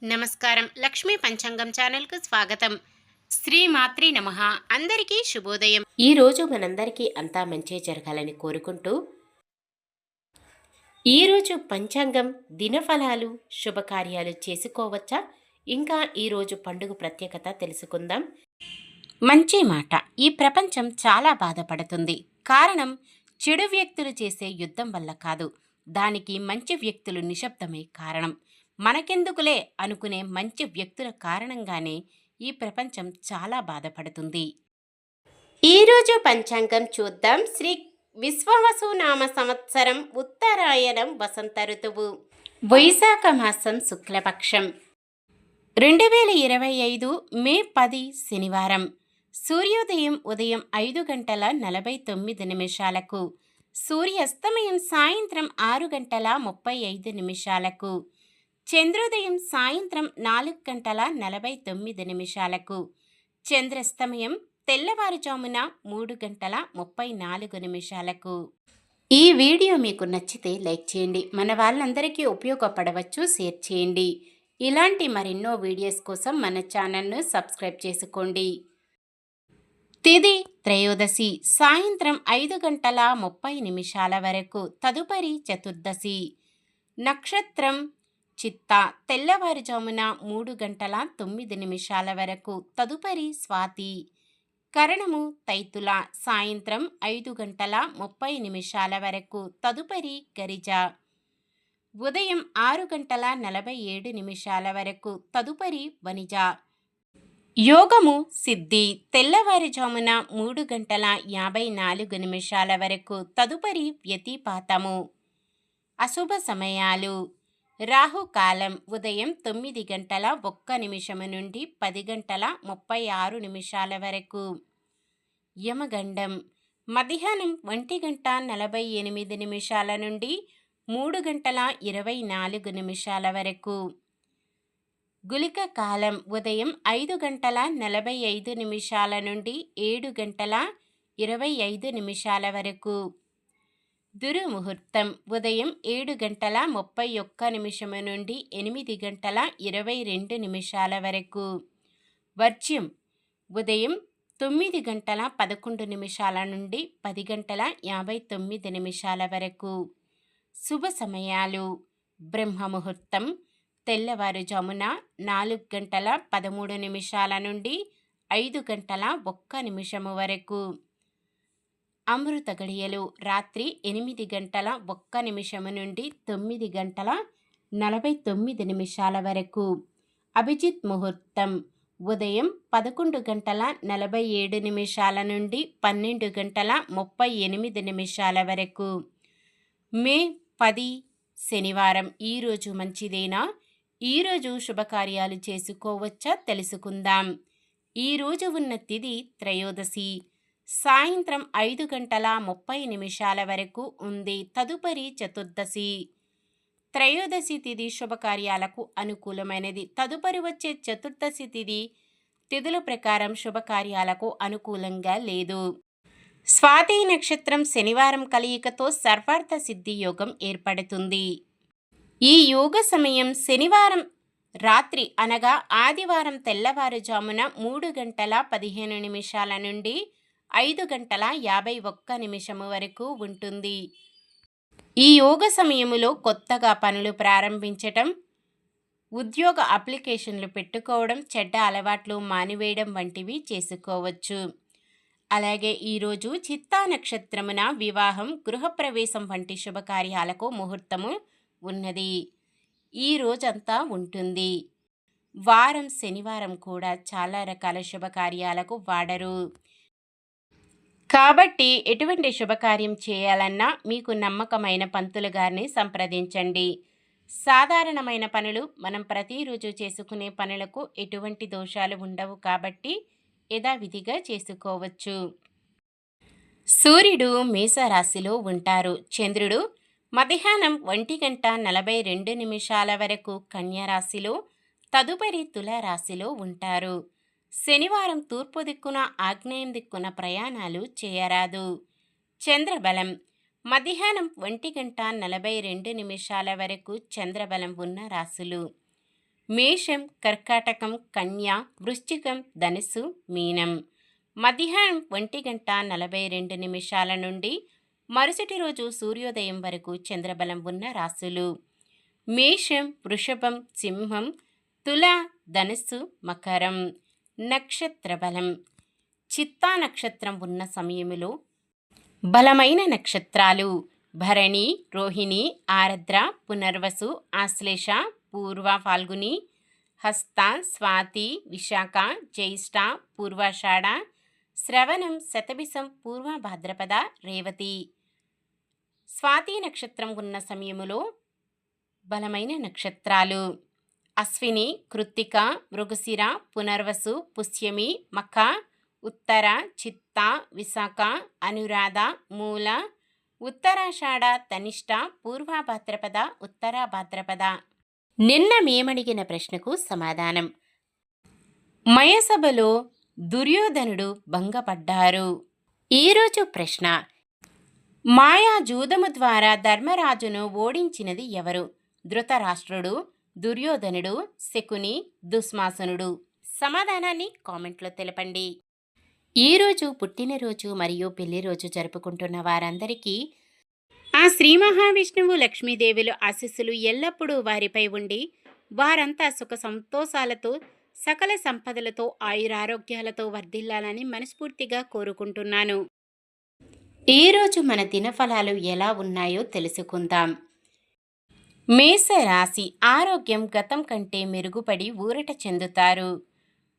నమస్కారం. లక్ష్మీ పంచాంగం ఛానల్‌కు స్వాగతం. శ్రీ మాత్రే నమః. అందరికీ శుభోదయం. ఈ రోజు మనందరికీ అంతా మంచే జరగాలని కోరుకుంటూ ఈరోజు పంచాంగం దినఫలాలు శుభకార్యాలు చేసుకోవచ్చా? ఇంకా ఈరోజు పండుగ ప్రత్యేకత తెలుసుకుందాం. మంచి మాట. ఈ ప్రపంచం చాలా బాధపడుతుంది. కారణం చెడు వ్యక్తులు చేసే యుద్ధం వల్ల కాదు, దానికి మంచి వ్యక్తులు నిశ్శబ్దమే కారణం. మనకెందుకులే అనుకునే మంచి వ్యక్తుల కారణంగానే ఈ ప్రపంచం చాలా బాధపడుతుంది. ఈరోజు పంచాంగం చూద్దాం. శ్రీ విశ్వవసునామ సంవత్సరం ఉత్తరాయణం వసంత ఋతువు వైశాఖ మాసం శుక్లపక్షం 2025 మే 10 శనివారం. సూర్యోదయం ఉదయం 5:49 సూర్యాస్తమయం సాయంత్రం 6:35 చంద్రోదయం సాయంత్రం 4:49 చంద్రస్తమయం తెల్లవారుజామున 3:34 ఈ వీడియో మీకు నచ్చితే లైక్ చేయండి. మన వాళ్ళందరికీ ఉపయోగపడవచ్చు, షేర్ చేయండి. ఇలాంటి మరెన్నో వీడియోస్ కోసం మన ఛానల్ను సబ్స్క్రైబ్ చేసుకోండి. తిథి త్రయోదశి సాయంత్రం 5:30 వరకు, తదుపరి చతుర్దశి. నక్షత్రం చిత్త తెల్లవారుజామున 3:09 వరకు, తదుపరి స్వాతి. కరణము తైతుల సాయంత్రం 5:30 వరకు, తదుపరి గరిజ. ఉదయం 6:47 వరకు, తదుపరి వనిజ. యోగము సిద్ధి తెల్లవారుజామున 3:54 వరకు, తదుపరి వ్యతిపాతము. అశుభ సమయాలు రాహుకాలం ఉదయం 9:01 నుండి 10:36 వరకు. యమగండం మధ్యాహ్నం 1:48 నుండి 3:24 వరకు. గుళిక కాలం ఉదయం 5:45 నుండి 7:25 వరకు. దుర్ముహూర్తం ఉదయం 7:31 నుండి 8:22 వరకు. వర్జ్యం ఉదయం 9:11 నుండి 10:59 వరకు. శుభ సమయాలు బ్రహ్మముహూర్తం తెల్లవారుజామున 4:13 నుండి 5:01 వరకు. అమృత గడియలు రాత్రి 8:01 నుండి 9:49 వరకు. అభిజిత్ ముహూర్తం ఉదయం 11:47 నుండి 12:38 వరకు. మే 10 శనివారం. ఈరోజు మంచిదేనా? ఈరోజు శుభకార్యాలు చేసుకోవచ్చా తెలుసుకుందాం. ఈరోజు ఉన్న తిథి త్రయోదశి సాయంత్రం 5:30 వరకు ఉంది, తదుపరి చతుర్దశి. త్రయోదశి తిథి శుభకార్యాలకు అనుకూలమైనది. తదుపరి వచ్చే చతుర్దశి తిథుల ప్రకారం శుభకార్యాలకు అనుకూలంగా లేదు. స్వాతి నక్షత్రం శనివారం కలయికతో సర్వార్థ సిద్ధి యోగం ఏర్పడుతుంది. ఈ యోగ సమయం శనివారం రాత్రి అనగా ఆదివారం తెల్లవారుజామున 3:15 నుండి 5:51 వరకు ఉంటుంది. ఈ యోగ సమయములో కొత్తగా పనులు ప్రారంభించటం, ఉద్యోగ అప్లికేషన్లు పెట్టుకోవడం, చెడ్డ అలవాట్లు మానివేయడం వంటివి చేసుకోవచ్చు. అలాగే ఈరోజు చిత్తా నక్షత్రమున వివాహం, గృహప్రవేశం వంటి శుభకార్యాలకు ముహూర్తము ఉన్నది. ఈ రోజంతా ఉంటుంది. వారం శనివారం కూడా చాలా రకాల శుభకార్యాలకు వాడరు. కాబట్టి ఎటువంటి శుభకార్యం చేయాలన్నా మీకు నమ్మకమైన పంతులు గారిని సంప్రదించండి. సాధారణమైన పనులు మనం ప్రతిరోజు చేసుకునే పనులకు ఎటువంటి దోషాలు ఉండవు కాబట్టి యథావిధిగా చేసుకోవచ్చు. సూర్యుడు మేషరాశిలో ఉంటారు. చంద్రుడు మధ్యాహ్నం 1:42 వరకు కన్యారాశిలో, తదుపరి తులారాశిలో ఉంటారు. శనివారం తూర్పు దిక్కున, ఆగ్నేయం దిక్కున ప్రయాణాలు చేయరాదు. చంద్రబలం మధ్యాహ్నం 1:42 వరకు చంద్రబలం ఉన్న రాశులు: మేషం, కర్కాటకం, కన్య, వృశ్చికం, ధనుసు, మీనం. మధ్యాహ్నం 1:42 నుండి మరుసటి రోజు సూర్యోదయం వరకు చంద్రబలం ఉన్న రాశులు: మేషం, వృషభం, సింహం, తుల, ధనుస్సు, మకరం. నక్షత్ర బలం: చిత్తా నక్షత్రం ఉన్న సమయములో బలమైన నక్షత్రాలు: భరణి, రోహిణి, ఆరద్ర, పునర్వసు, ఆశ్లేష, పూర్వ ఫాల్గుని, హస్త, స్వాతి, విశాఖ, జ్యేష్ఠ, పూర్వాషాఢ, శ్రవణం, శతభిషం, పూర్వ భాద్రపద, రేవతి. స్వాతి నక్షత్రం ఉన్న సమయములో బలమైన నక్షత్రాలు: అశ్విని, కృత్తిక, మృగశిర, పునర్వసు, పుష్యమి, మఖ, ఉత్తర, చిత్త, విశాఖ, అనురాధ, మూల, ఉత్తరాషాఢ, తనిష్ట, పూర్వ భాద్రపద, ఉత్తర భాద్రపద. నిన్న మేమడిగిన ప్రశ్నకు సమాధానం: మయసభలో దుర్యోధనుడు భంగపడ్డారు. ఈరోజు ప్రశ్న: మాయా జూదము ద్వారా ధర్మరాజును ఓడించినది ఎవరు? ధృతరాష్ట్రుడు, దుర్యోధనుడు, శకుని, దుశ్శాసనుడు. సమాధానాన్ని కామెంట్లో తెలపండి. ఈరోజు పుట్టినరోజు మరియు పెళ్లి రోజు జరుపుకుంటున్న వారందరికీ ఆ శ్రీ మహావిష్ణువు, లక్ష్మీదేవులు ఆశీస్సులు ఎల్లప్పుడూ వారిపై ఉండి వారంతా సుఖ సంతోషాలతో, సకల సంపదలతో, ఆయురారోగ్యాలతో వర్ధిల్లాలని మనస్ఫూర్తిగా కోరుకుంటున్నాను. ఈరోజు మన దినఫలాలు ఎలా ఉన్నాయో తెలుసుకుందాం. మేషరాశి: ఆరోగ్యం గతం కంటే మెరుగుపడి ఊరట చెందుతారు.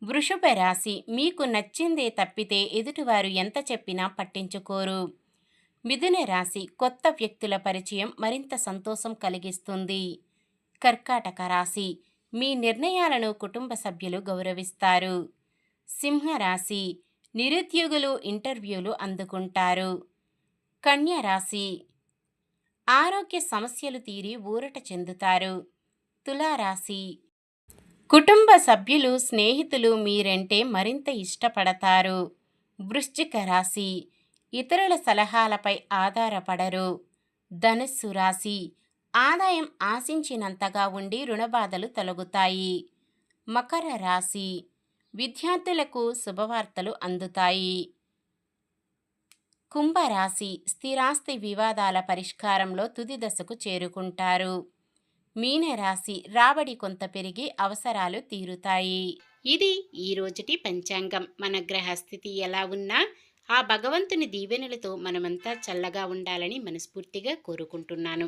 వృషభ రాశి: మీకు నచ్చిందే తప్పితే ఎదుటివారు ఎంత చెప్పినా పట్టించుకోరు. మిథున రాశి: కొత్త వ్యక్తుల పరిచయం మరింత సంతోషం కలిగిస్తుంది. కర్కాటక రాశి: మీ నిర్ణయాలను కుటుంబ సభ్యులు గౌరవిస్తారు. సింహరాశి: నిరుద్యోగులు ఇంటర్వ్యూలు అందుకుంటారు. కన్య రాశి: ఆరోగ్య సమస్యలు తీరి ఊరట చెందుతారు. తులారాశి: కుటుంబ సభ్యులు, స్నేహితులు మీరంటే మరింత ఇష్టపడతారు. వృశ్చిక రాశి: ఇతరుల సలహాలపై ఆధారపడరు. ధనుస్సు రాశి: ఆదాయం ఆశించినంతగా ఉండి రుణబాధలు తొలగుతాయి. మకర రాశి: విద్యార్థులకు శుభవార్తలు అందుతాయి. కుంభరాశి: స్థిరాస్తి వివాదాల పరిష్కారంలో తుది దశకు చేరుకుంటారు. మీనరాశి: రాబడి కొంత పెరిగి అవసరాలు తీరుతాయి. ఇది ఈ రోజుటి పంచాంగం. మన గ్రహస్థితి ఎలా ఉన్నా ఆ భగవంతుని దీవెనలతో మనమంతా చల్లగా ఉండాలని మనస్ఫూర్తిగా కోరుకుంటున్నాను.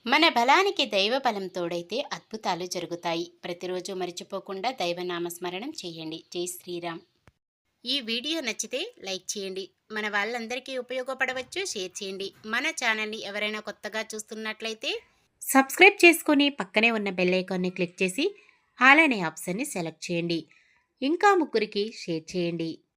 మన బలానికి దైవ బలం తోడైతే అద్భుతాలు జరుగుతాయి. ప్రతిరోజు మర్చిపోకుండా దైవనామస్మరణం చేయండి. జై శ్రీరామ్. ఈ వీడియో నచ్చితే లైక్ చేయండి. మన వాళ్ళందరికీ ఉపయోగపడవచ్చు, షేర్ చేయండి. మన ఛానల్ని ఎవరైనా కొత్తగా చూస్తున్నట్లయితే సబ్స్క్రైబ్ చేసుకొని పక్కనే ఉన్న బెల్ ఐకాన్ని క్లిక్ చేసి ఆల్ అనే ఆప్షన్ని సెలెక్ట్ చేయండి. ఇంకా ముగ్గురికి షేర్ చేయండి.